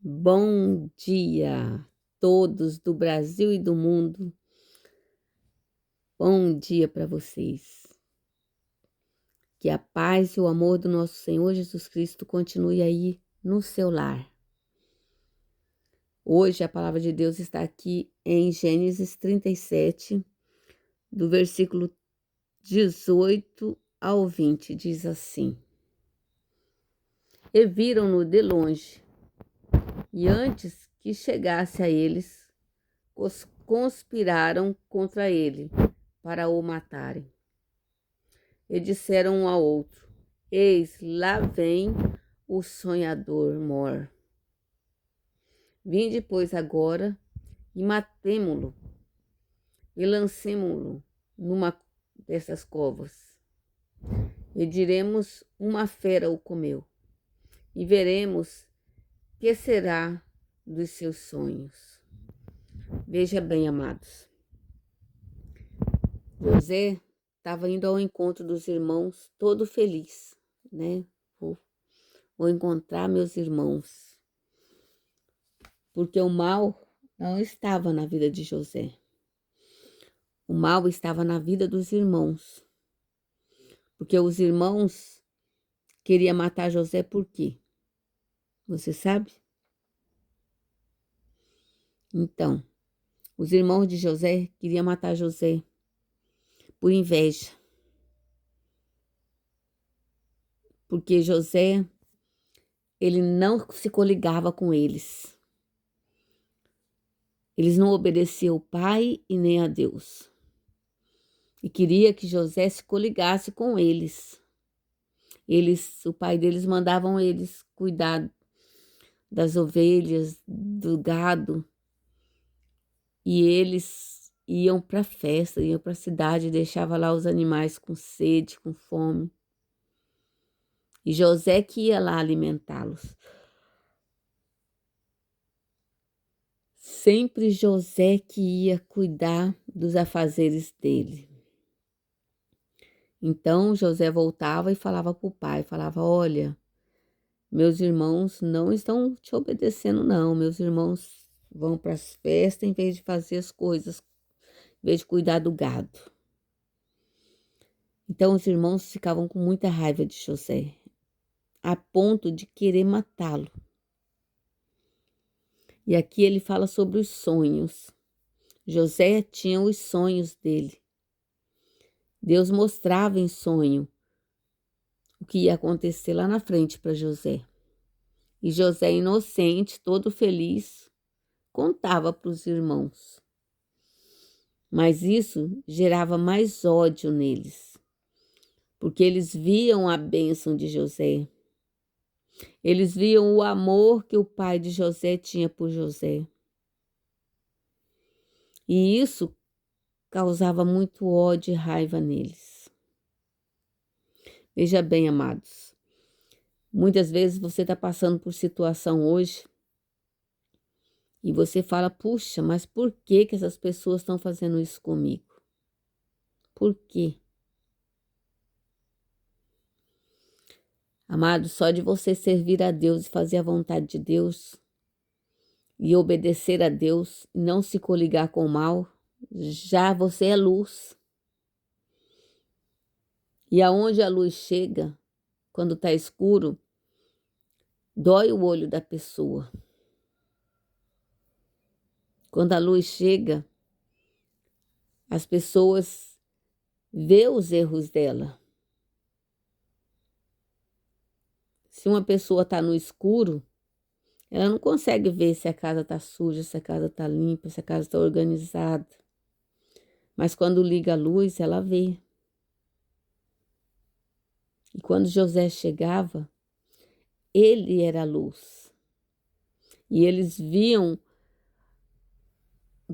Bom dia a todos do Brasil e do mundo. Bom dia para vocês. Que a paz e o amor do nosso Senhor Jesus Cristo continue aí no seu lar. Hoje a palavra de Deus está aqui em Gênesis 37, do versículo 18 ao 20, diz assim: E viram-no de longe, e antes que chegasse a eles, conspiraram contra ele para o matarem. E disseram um ao outro: Eis, lá vem o sonhador mor. Vinde, pois, agora e matemo-lo e lancemo-lo numa dessas covas. E diremos: uma fera o comeu, e veremos que será dos seus sonhos. Veja bem, amados, José estava indo ao encontro dos irmãos todo feliz, né? Vou encontrar meus irmãos. Porque o mal não estava na vida de José. O mal estava na vida dos irmãos. Porque os irmãos queriam matar José por quê? Você sabe? Então, os irmãos de José queriam matar José por inveja. Porque José, ele não se coligava com eles. Eles não obedeciam ao pai e nem a Deus. E queria que José se coligasse com eles. O pai deles mandavam eles cuidar das ovelhas, do gado. E eles iam para a festa, iam para a cidade, deixava lá os animais com sede, com fome. E José que ia lá alimentá-los. Sempre José que ia cuidar dos afazeres dele. Então José voltava e falava para o pai, falava: olha, meus irmãos não estão te obedecendo não, meus irmãos vão para as festas em vez de fazer as coisas, em vez de cuidar do gado. Então os irmãos ficavam com muita raiva de José, a ponto de querer matá-lo. E aqui ele fala sobre os sonhos. José tinha os sonhos dele. Deus mostrava em sonho o que ia acontecer lá na frente para José. E José, inocente, todo feliz, contava para os irmãos. Mas isso gerava mais ódio neles, porque eles viam a bênção de José. Eles viam o amor que o pai de José tinha por José. E isso causava muito ódio e raiva neles. Veja bem, amados, muitas vezes você está passando por situação hoje e você fala: puxa, mas por que essas pessoas estão fazendo isso comigo? Por quê? Amado, só de você servir a Deus e fazer a vontade de Deus e obedecer a Deus e não se coligar com o mal, já você é luz. E aonde a luz chega, quando está escuro, dói o olho da pessoa. Quando a luz chega, as pessoas vê os erros dela. Se uma pessoa está no escuro, ela não consegue ver se a casa está suja, se a casa está limpa, se a casa está organizada. Mas quando liga a luz, ela vê. E quando José chegava, ele era a luz. E eles viam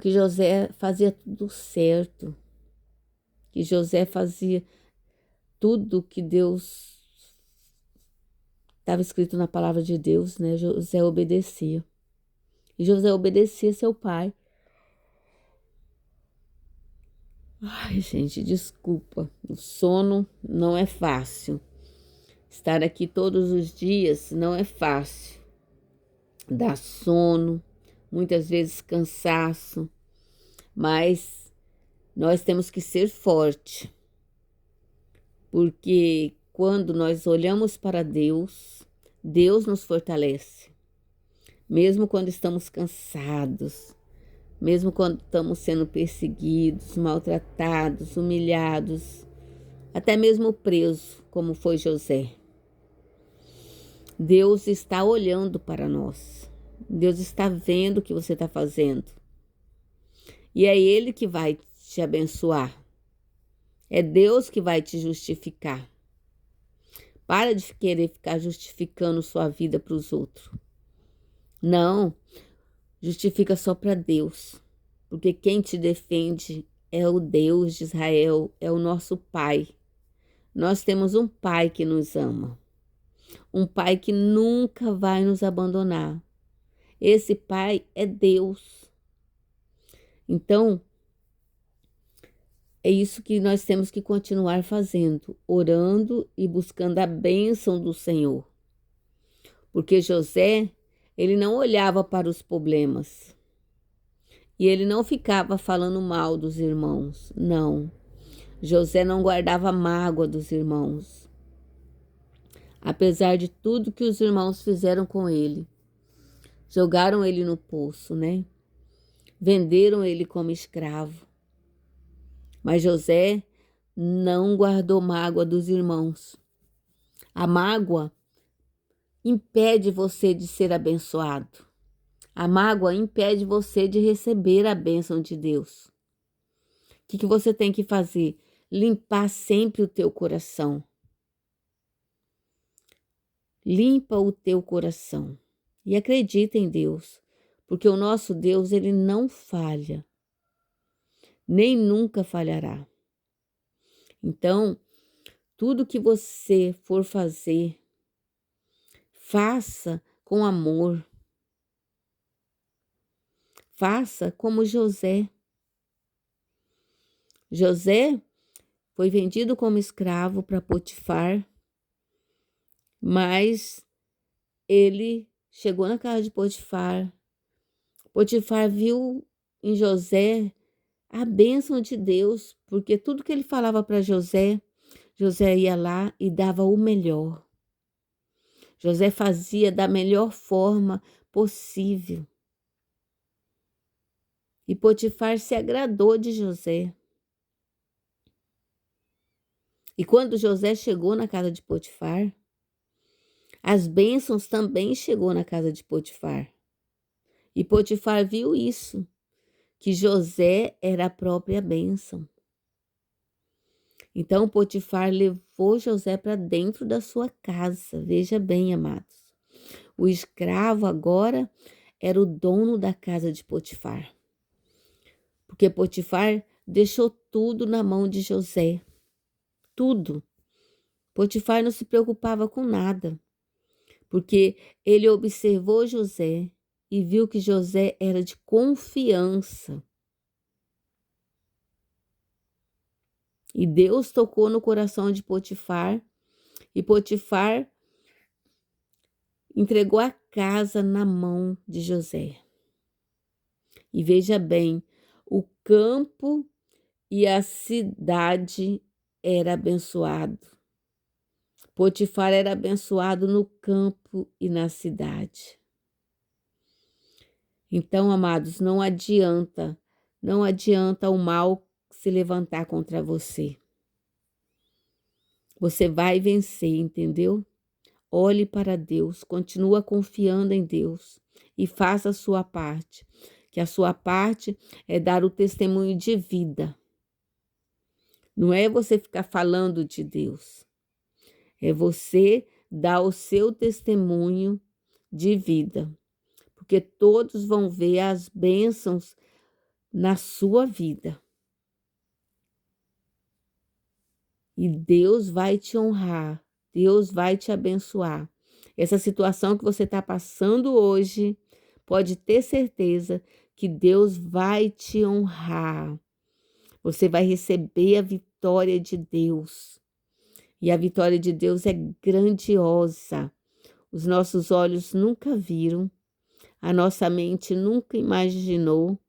que José fazia tudo certo, que José fazia tudo que Deus estava escrito na palavra de Deus, né? José obedecia. E José obedecia seu pai. Ai, gente, desculpa. O sono não é fácil. Estar aqui todos os dias não é fácil. dá sono, muitas vezes cansaço, mas nós temos que ser forte, porque quando nós olhamos para Deus, Deus nos fortalece, mesmo quando estamos cansados, mesmo quando estamos sendo perseguidos, maltratados, humilhados, até mesmo presos, como foi José. Deus está olhando para nós. Deus está vendo o que você está fazendo. E é Ele que vai te abençoar. É Deus que vai te justificar. Para de querer ficar justificando sua vida para os outros. Não, justifica só para Deus. Porque quem te defende é o Deus de Israel, é o nosso Pai. Nós temos um Pai que nos ama. Um Pai que nunca vai nos abandonar. Esse Pai é Deus. Então, é isso que nós temos que continuar fazendo, orando e buscando a bênção do Senhor. Porque José, ele não olhava para os problemas. E ele não ficava falando mal dos irmãos, não. José não guardava mágoa dos irmãos. Apesar de tudo que os irmãos fizeram com ele. Jogaram ele no poço, né? Venderam ele como escravo. Mas José não guardou mágoa dos irmãos. A mágoa impede você de ser abençoado. A mágoa impede você de receber a bênção de Deus. O que você tem que fazer? Limpar sempre o teu coração. Limpa o teu coração. E acredita em Deus, porque o nosso Deus, ele não falha, nem nunca falhará. Então, tudo que você for fazer, faça com amor. Faça como José. José foi vendido como escravo para Potifar, mas ele chegou na casa de Potifar. Potifar viu em José a bênção de Deus, porque tudo que ele falava para José, José ia lá e dava o melhor. José fazia da melhor forma possível. E Potifar se agradou de José. E quando José chegou na casa de Potifar, as bênçãos também chegou na casa de Potifar. E Potifar viu isso, que José era a própria bênção. Então Potifar levou José para dentro da sua casa. Veja bem, amados. O escravo agora era o dono da casa de Potifar. Porque Potifar deixou tudo na mão de José. Tudo. Potifar não se preocupava com nada, porque ele observou José e viu que José era de confiança. E Deus tocou no coração de Potifar, e Potifar entregou a casa na mão de José. E veja bem, o campo e a cidade era abençoado. Potifar era abençoado no campo e na cidade. Então, amados, não adianta o mal se levantar contra você. Você vai vencer, entendeu? Olhe para Deus, continua confiando em Deus e faça a sua parte, que a sua parte é dar o testemunho de vida. Não é você ficar falando de Deus, é você dar o seu testemunho de vida, porque todos vão ver as bênçãos na sua vida. E Deus vai te honrar, Deus vai te abençoar. Essa situação que você está passando hoje, pode ter certeza que Deus vai te honrar. Você vai receber a vitória de Deus. E a vitória de Deus é grandiosa. Os nossos olhos nunca viram, a nossa mente nunca imaginou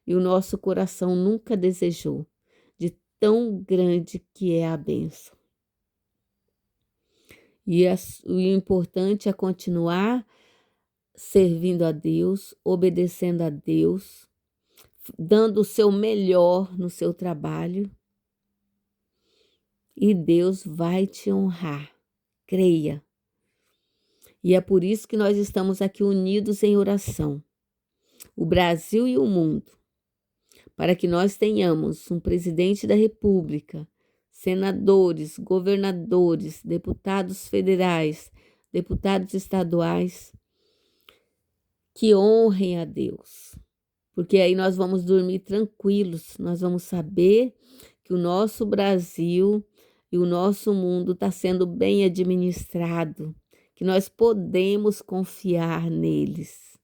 e o nosso coração nunca desejou, de tão grande que é a bênção. E o importante é continuar servindo a Deus, obedecendo a Deus, dando o seu melhor no seu trabalho. E Deus vai te honrar, creia. E é por isso que nós estamos aqui unidos em oração, o Brasil e o mundo, para que nós tenhamos um presidente da República, senadores, governadores, deputados federais, deputados estaduais, que honrem a Deus, porque aí nós vamos dormir tranquilos, nós vamos saber que o nosso Brasil e o nosso mundo está sendo bem administrado, que nós podemos confiar neles.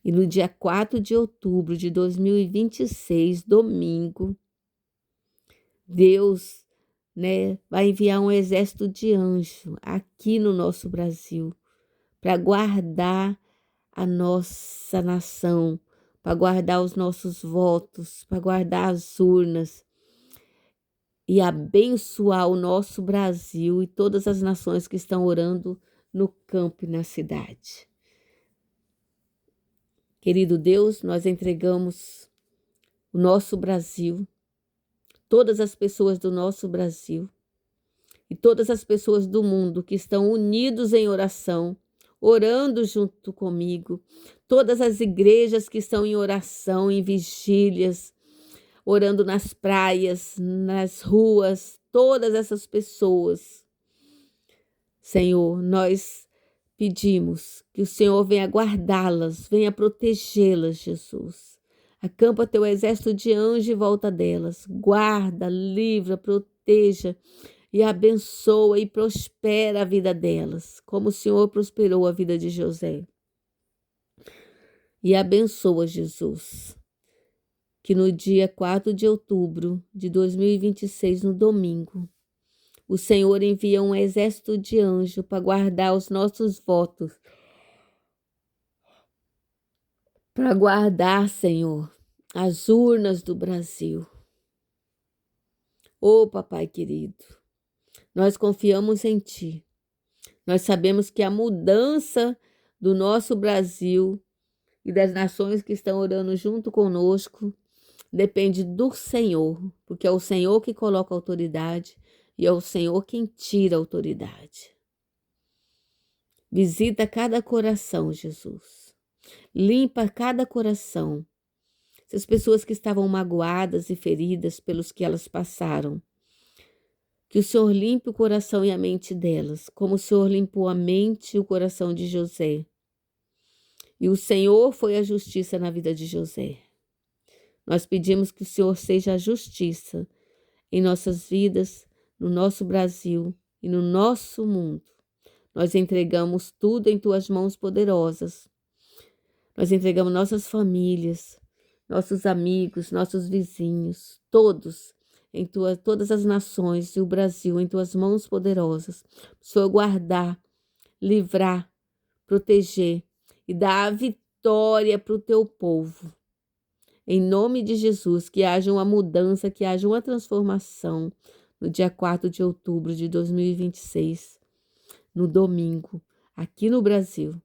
E no dia 4 de outubro de 2026, domingo, Deus, vai enviar um exército de anjos aqui no nosso Brasil para guardar a nossa nação, para guardar os nossos votos, para guardar as urnas e abençoar o nosso Brasil e todas as nações que estão orando no campo e na cidade. Querido Deus, nós entregamos o nosso Brasil, todas as pessoas do nosso Brasil e todas as pessoas do mundo que estão unidos em oração, orando junto comigo, todas as igrejas que estão em oração, em vigílias, orando nas praias, nas ruas, todas essas pessoas. Senhor, nós pedimos que o Senhor venha guardá-las, venha protegê-las, Jesus. Acampa teu exército de anjos em volta delas. Guarda, livra, proteja e abençoa e prospera a vida delas, como o Senhor prosperou a vida de José. E abençoa, Jesus, que no dia 4 de outubro de 2026, no domingo, o Senhor envia um exército de anjos para guardar os nossos votos, para guardar, Senhor, as urnas do Brasil. Ô, Papai querido, nós confiamos em Ti. Nós sabemos que a mudança do nosso Brasil e das nações que estão orando junto conosco depende do Senhor, porque é o Senhor que coloca autoridade e é o Senhor quem tira a autoridade. Visita cada coração, Jesus. Limpa cada coração. Essas pessoas que estavam magoadas e feridas pelos que elas passaram, que o Senhor limpe o coração e a mente delas, como o Senhor limpou a mente e o coração de José. E o Senhor foi a justiça na vida de José. Nós pedimos que o Senhor seja a justiça em nossas vidas, no nosso Brasil e no nosso mundo. Nós entregamos tudo em Tuas mãos poderosas. Nós entregamos nossas famílias, nossos amigos, nossos vizinhos, todos, todas as nações e o Brasil em Tuas mãos poderosas. O Senhor guardar, livrar, proteger e dar a vitória para o Teu povo. Em nome de Jesus, que haja uma mudança, que haja uma transformação no dia 4 de outubro de 2026, no domingo, aqui no Brasil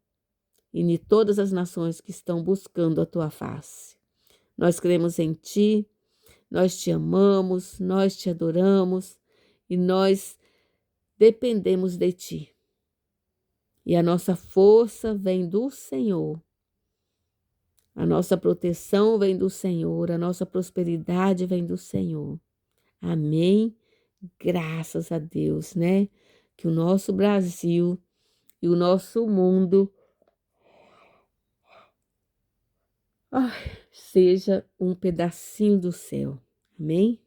e em todas as nações que estão buscando a Tua face. Nós cremos em Ti, nós Te amamos, nós Te adoramos e nós dependemos de Ti. E a nossa força vem do Senhor. A nossa proteção vem do Senhor, a nossa prosperidade vem do Senhor. Amém? Graças a Deus, Que o nosso Brasil e o nosso mundo seja um pedacinho do céu. Amém?